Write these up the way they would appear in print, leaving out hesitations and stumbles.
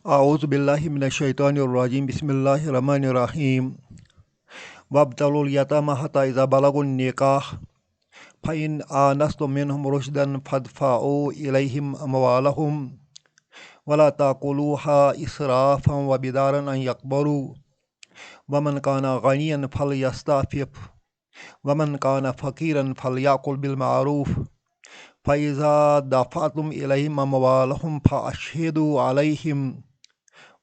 اعوذ باللہ من الشیطان الرجیم بسم اللہ الرحمن الرحیم وابتلوا الیتامى حتى اذا بلغوا النکاح فإن آنستم منهم رشدا فادفعوا إليهم أموالهم ولا تأكلوها إسرافا وبدارا أن يكبروا ومن كان غنيا فليستعفف ومن كان فقيرا فليأكل بالمعروف فإذا دفعتم إليهم أموالهم فأشهدوا عليهم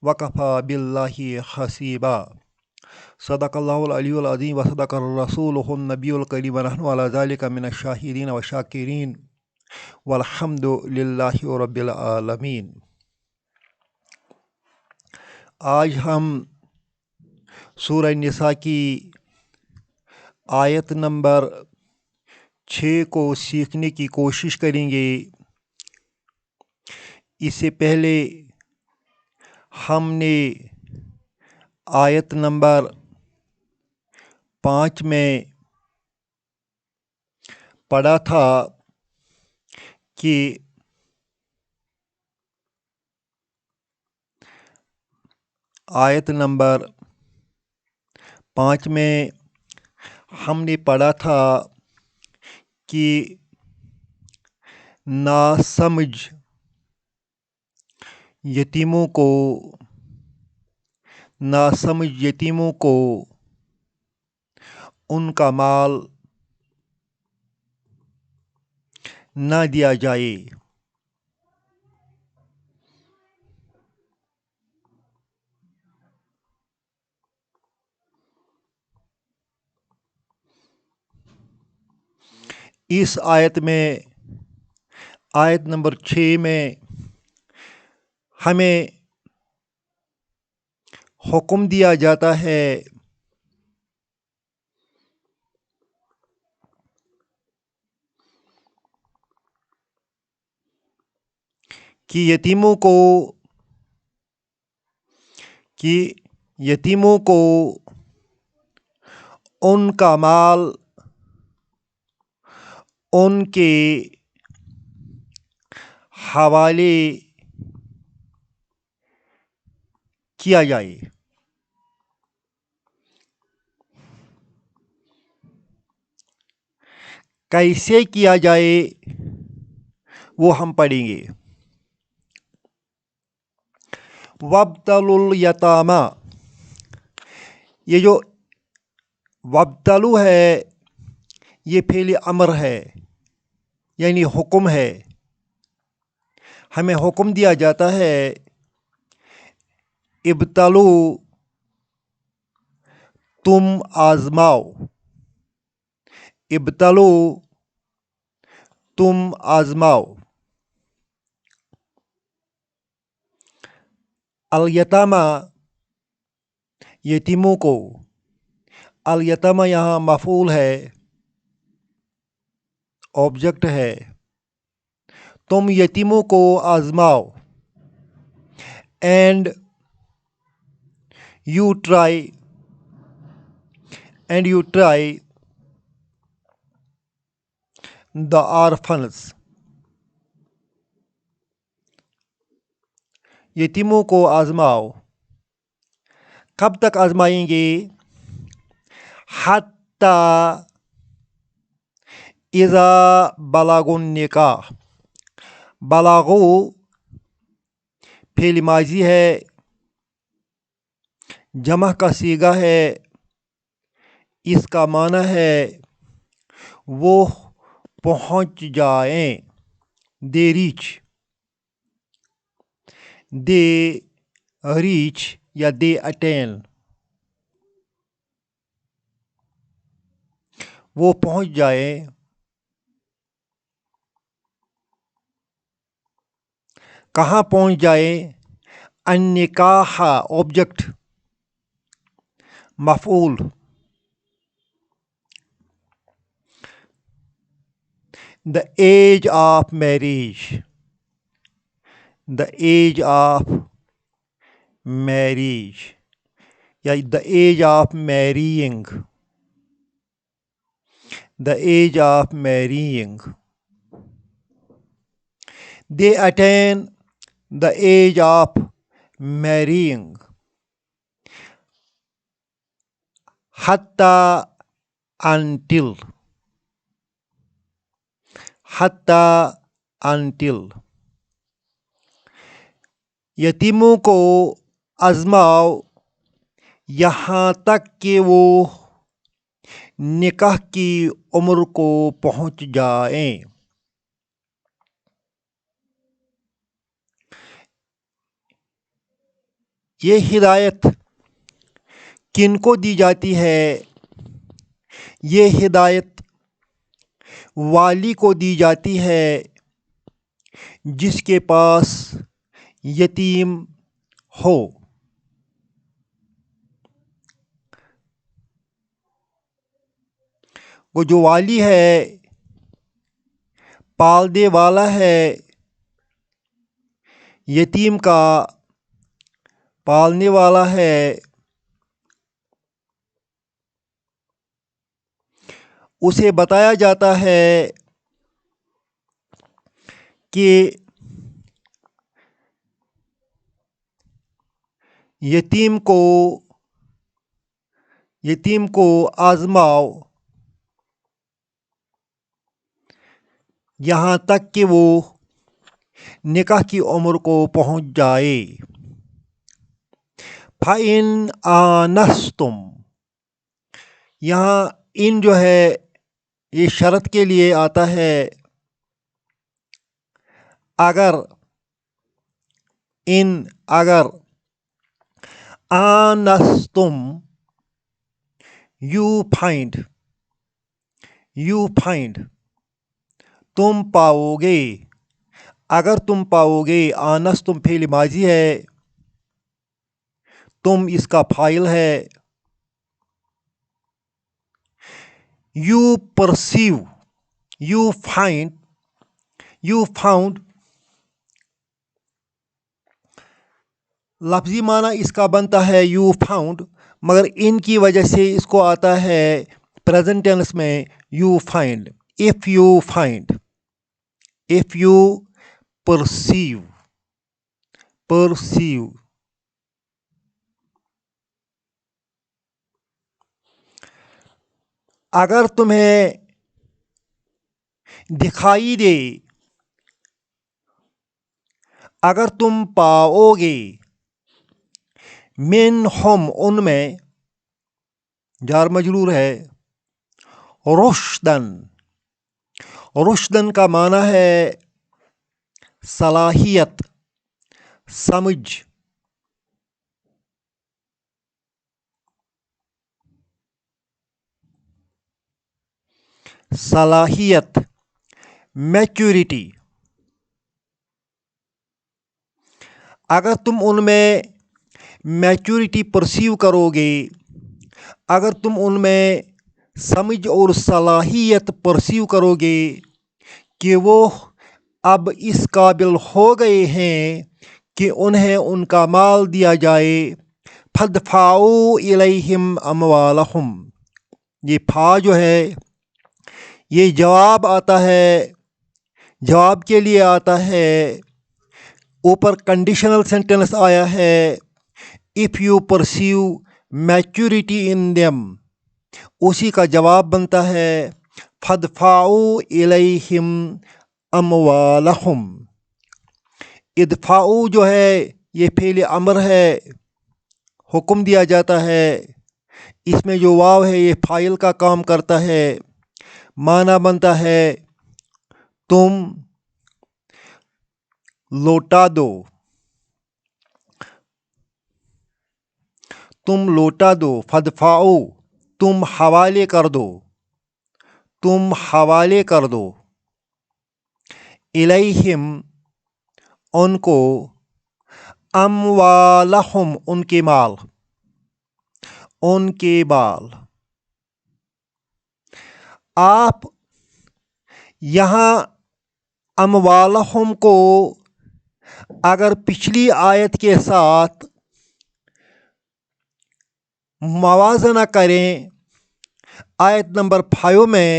وكفى بالله حسيبا صدق الله العلي العظيم وصدق رسوله النبي الكريم ونحن على ذلك من الشاهدين والشاكرين والحمد لله رب العالمين۔ آج ہم سورہ نساء کی آیت نمبر 6 کو سیکھنے کی کوشش کریں گے۔ اس سے پہلے ہم نے آیت نمبر 5 میں پڑھا تھا کہ آیت نمبر 5 میں ہم نے پڑھا تھا کہ ناسمجھ یتیموں کو ان کا مال نہ دیا جائے۔ اس آیت نمبر 6 میں ہمیں حکم دیا جاتا ہے کہ یتیموں کو ان کا مال ان کے حوالے کیا جائے۔ کیسے کیا جائے وہ ہم پڑھیں گے۔ وابتلوا الیتامى، یہ جو وابتلوا ہے یہ فعل امر ہے، یعنی حکم ہے۔ ہمیں حکم دیا جاتا ہے ابتلو، تم آزماؤ، ابتلو تم آزماؤ۔ الیتامى یتیموں کو، الیتامى یہاں مفعول ہے، آبجیکٹ ہے۔ تم یتیموں کو آزماؤ، and you try the orphans، یتیموں کو آزماؤ۔ کب تک آزمائیں گے؟ حتی اذا بلغوا النکاح، بلاغو فعل ماضی ہے، جمع کا صیغہ ہے، اس کا معنی ہے وہ پہنچ جائیں، دے ریچ یا دے اٹین، وہ پہنچ جائیں۔ کہاں پہنچ جائیں؟ النکاح آبجیکٹ، مفعول، the age of marriage، the age of marriage یا the age of marrying، the age of marrying۔ They attain the age of marrying. Hatta until. Hatta until. یتیموں کو آزماؤ یہاں تک کہ وہ نکاح کی عمر کو پہنچ جائیں. یہ ہدایت کن کو دی جاتی ہے؟ یہ ہدایت والی کو دی جاتی ہے جس کے پاس یتیم ہو. وہ جو والی ہے، پالنے والا ہے، یتیم کا پالنے والا ہے، اسے بتایا جاتا ہے کہ یتیم کو آزماؤ یہاں تک کہ وہ نکاح کی عمر کو پہنچ جائے. فَإِنْ آنَسْتُمْ، یہاں ان جو ہے یہ شرط کے لیے آتا ہے. اگر آنستم یو فائنڈ تم پاؤ گے. اگر تم پاؤ گے، آنستم فعل ماضی ہے، تم اس کا فاعل ہے. یو فاؤنڈ لفظی معنی اس کا بنتا ہے یو فاؤنڈ، مگر ان کی وجہ سے اس کو آتا ہے پریزنٹ ٹینس میں you find. If you perceive. اگر تمہیں دکھائی دے، اگر تم پاؤ گے، منہم ان میں، جار مجرور ہے. رشدن کا معنی ہے صلاحیت، سمجھ. صلاحیت، میچورٹی. اگر تم ان میں میچورٹی پرسیو کرو گے، اگر تم ان میں سمجھ اور صلاحیت پرسیو کرو گے کہ وہ اب اس قابل ہو گئے ہیں کہ انہیں ان کا مال دیا جائے. فَادْفَعُوا إِلَيْهِمْ أَمْوَالَهُمْ، یہ فا جو ہے یہ جواب آتا ہے، جواب کے لیے آتا ہے. اوپر کنڈیشنل سینٹنس آیا ہے if you perceive maturity in them, اسی کا جواب بنتا ہے فَادْفَعُوا إِلَيْهِمْ أَمْوَالَهُمْ. ادفعوا جو ہے یہ فعل امر ہے، حکم دیا جاتا ہے. اس میں جو واو ہے یہ فاعل کا کام کرتا ہے. معنی بنتا ہے تم لوٹا دو، تم لوٹا دو. فَادْفَعُوا تم حوالے کر دو، تم حوالے کر دو. الیہم ان کو، اموالہم ان کے مال، ان کے مال. آپ یہاں اموالہم کو اگر پچھلی آیت کے ساتھ موازنہ کریں، آیت نمبر 5 میں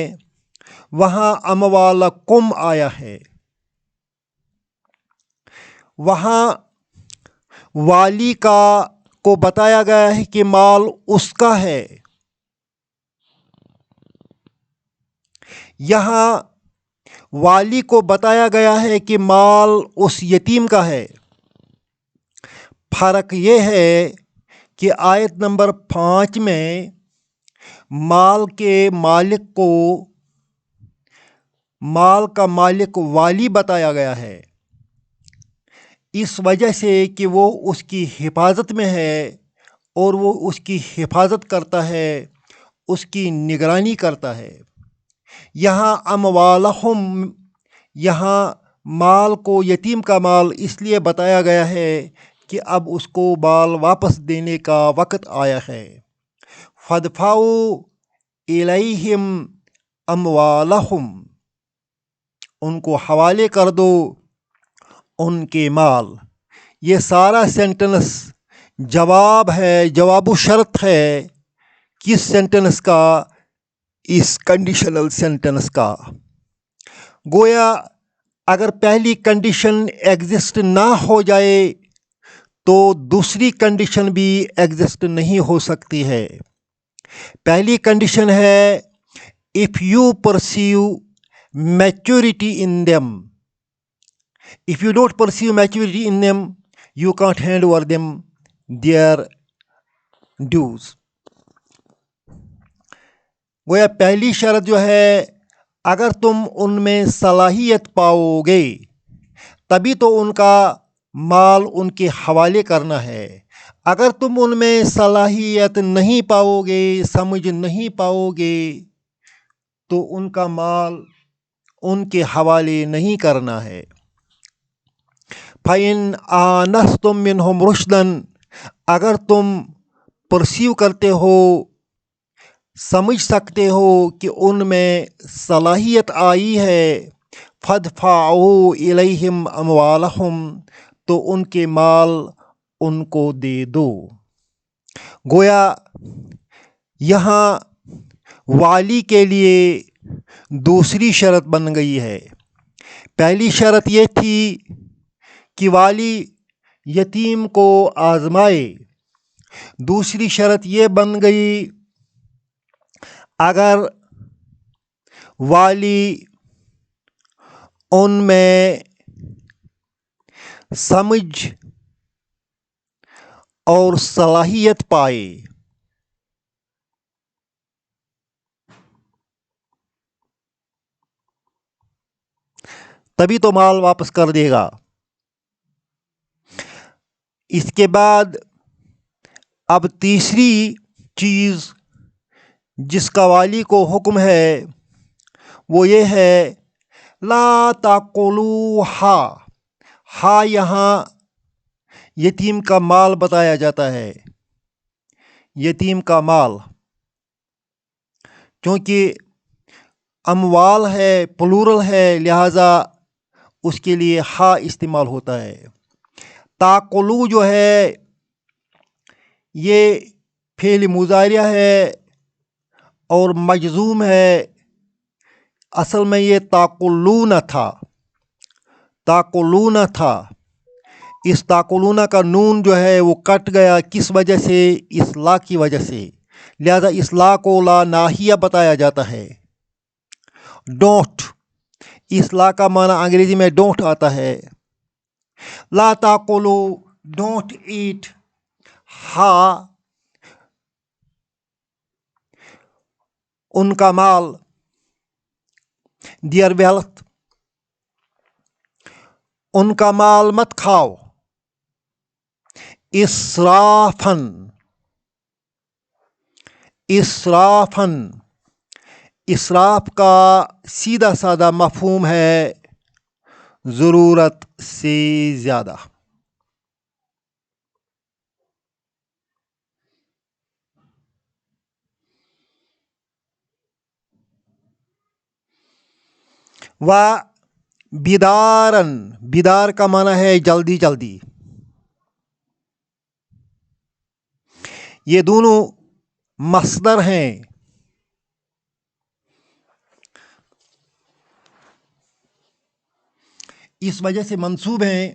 وہاں اموالکم آیا ہے، وہاں والی کو بتایا گیا ہے کہ مال اس کا ہے. یہاں والی کو بتایا گیا ہے کہ مال اس یتیم کا ہے. فرق یہ ہے کہ آیت نمبر 5 میں مال کا مالک والی بتایا گیا ہے، اس وجہ سے کہ وہ اس کی حفاظت میں ہے اور وہ اس کی حفاظت کرتا ہے، اس کی نگرانی کرتا ہے. یہاں اموالہم، یہاں مال کو، یتیم کا مال اس لیے بتایا گیا ہے کہ اب اس کو مال واپس دینے کا وقت آیا ہے. فَادْفَعُوا إِلَيْهِمْ أَمْوَالَهُمْ، ان کو حوالے کر دو ان کے مال. یہ سارا سینٹنس جواب ہے، جواب و شرط ہے. کس سینٹنس کا؟ اس کنڈیشنل سینٹنس کا. گویا اگر پہلی کنڈیشن ایگزسٹ نہ ہو جائے تو دوسری کنڈیشن بھی ایگزسٹ نہیں ہو سکتی ہے. پہلی کنڈیشن ہے if you pursue maturity in them. If you don't pursue maturity in them, you can't hand over them their dues. گویا پہلی شرط جو ہے، اگر تم ان میں صلاحیت پاؤ گے تبھی تو ان کا مال ان کے حوالے کرنا ہے. اگر تم ان میں صلاحیت نہیں پاؤ گے، سمجھ نہیں پاؤ گے، تو ان کا مال ان کے حوالے نہیں کرنا ہے. فَإِنْ آنَسْتُم مِّنْهُمْ رُشْدًا، اگر تم پرسیو کرتے ہو، سمجھ سکتے ہو کہ ان میں صلاحیت آئی ہے، فَادْفَعُوا إِلَيْهِمْ أَمْوَالَهُمْ، تو ان کے مال ان کو دے دو. گویا یہاں والی کے لیے دوسری شرط بن گئی ہے. پہلی شرط یہ تھی کہ والی یتیم کو آزمائے. دوسری شرط یہ بن گئی اگر والی ان میں سمجھ اور صلاحیت پائے. تبھی تو مال واپس کر دے گا. اس کے بعد اب تیسری چیز جس کا والی کو حکم ہے وہ یہ ہے لا تاکلوہا. ہا یہاں یتیم کا مال بتایا جاتا ہے. یتیم کا مال، کیونکہ اموال ہے، پلورل ہے، لہذا اس کے لیے ہا استعمال ہوتا ہے. تاکلو جو ہے یہ فعل مضارع ہے اور مجزوم ہے. اصل میں یہ تاکلون تھا، تاکلون تھا. اس تاکلون کا نون جو ہے وہ کٹ گیا. کس وجہ سے؟ اصلاح کی وجہ سے. لہذا اصلاح کو لا ناہیہ بتایا جاتا ہے. ڈونٹ، اصلاح کا معنی انگریزی میں ڈونٹ آتا ہے. لا تاکلو، ڈونٹ ایٹ ہا ان کا مال، دیئر ویلتھ، ان کا مال مت کھاؤ. اسرافن، اسرافن، اسراف کا سیدھا سادہ مفہوم ہے ضرورت سے زیادہ. و بیدارن، بیدار کا معنی ہے جلدی جلدی. یہ دونوں مصدر ہیں. اس وجہ سے منصوب ہیں.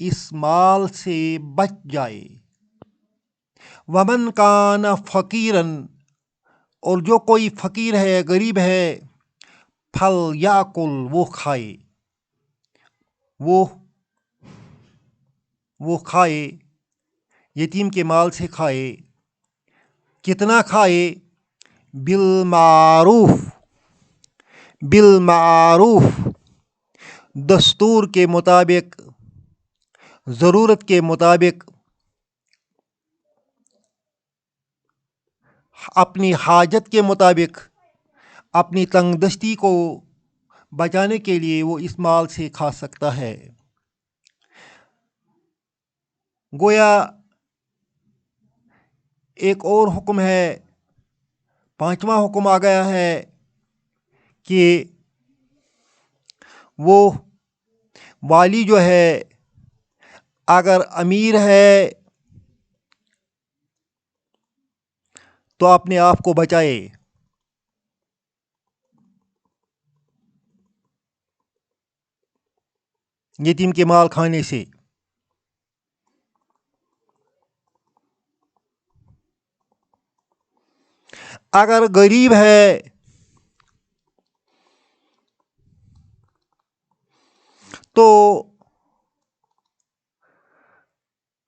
اس مال سے بچ جائے۔ ومن کان فقیرن، اور جو کوئی فقیر ہے، غریب ہے، پھل یاکل، وہ کھائے، وہ کھائے، یتیم کے مال سے کھائے۔ کتنا کھائے؟ بالمعروف، دستور کے مطابق، ضرورت کے مطابق، اپنی حاجت کے مطابق، اپنی تنگ دستی کو بچانے کے لیے وہ اس مال سے کھا سکتا ہے۔ گویا ایک اور حکم ہے، پانچواں حکم آ گیا ہے کہ وہ والی جو ہے اگر امیر ہے تو اپنے آپ کو بچائے۔ یتیم کے مال کھانے سے۔ اگر غریب ہے تو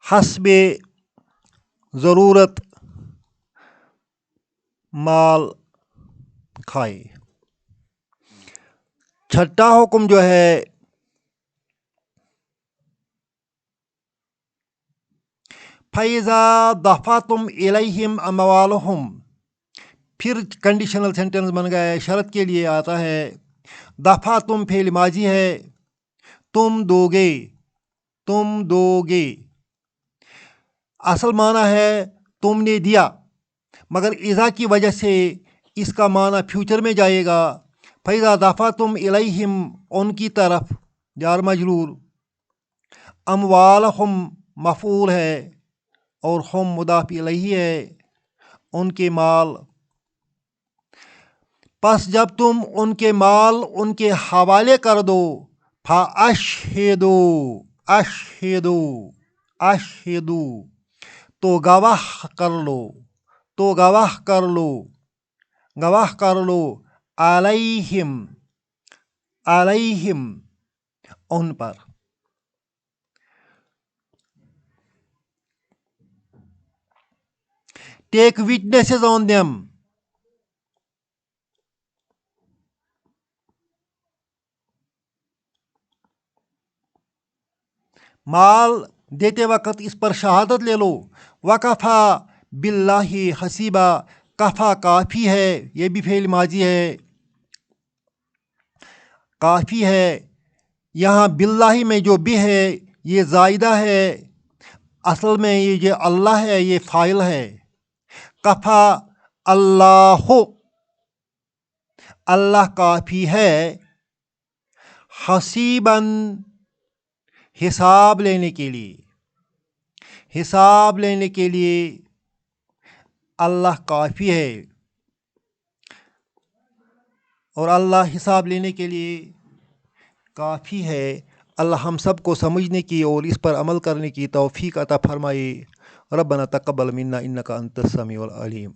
حسب ضرورت مال کھائے۔ چھٹا حکم جو ہے فَإِذَا دَفَعْتُمْ إِلَيْهِمْ أَمْوَالَهُمْ، پھر کنڈیشنل سینٹنس بن گیا ہے، شرط کے لیے آتا ہے۔ دفعتم فعل ماضی ہے، تم دو گے، اصل معنی ہے تم نے دیا، مگر اذا کی وجہ سے اس کا معنی فیوچر میں جائے گا۔ فَإِذَا دَفَعْتُمْ إِلَيْهِمْ، ان کی طرف، جار مجرور، اموالہم مفعول ہے اور ہم مضاف الیہ ہے، ان کے مال۔ پس جب تم ان کے مال ان کے حوالے کر دو، اشہدو، تو گواہ کر لو، علیہم، ان پر۔ ٹیک وٹنسز آن دیم، مال دیتے وقت اس پر شہادت لے لو۔ وکفا باللہ حسیبا، کفا کافی ہے، یہ بھی فعل ماضی ہے، کافی ہے۔ یہاں باللہ میں جو بھی ہے یہ زائدہ ہے، اصل میں یہ جو اللہ ہے یہ فاعل ہے۔ کفا اللہ کافی ہے، حسیباً حساب لینے کے لیے اللہ کافی ہے، اور اللہ حساب لینے کے لیے کافی ہے۔ اللہ ہم سب کو سمجھنے کی اور اس پر عمل کرنے کی توفیق عطا فرمائے۔ ربنا تقبل منا انک انت السمیع العلیم۔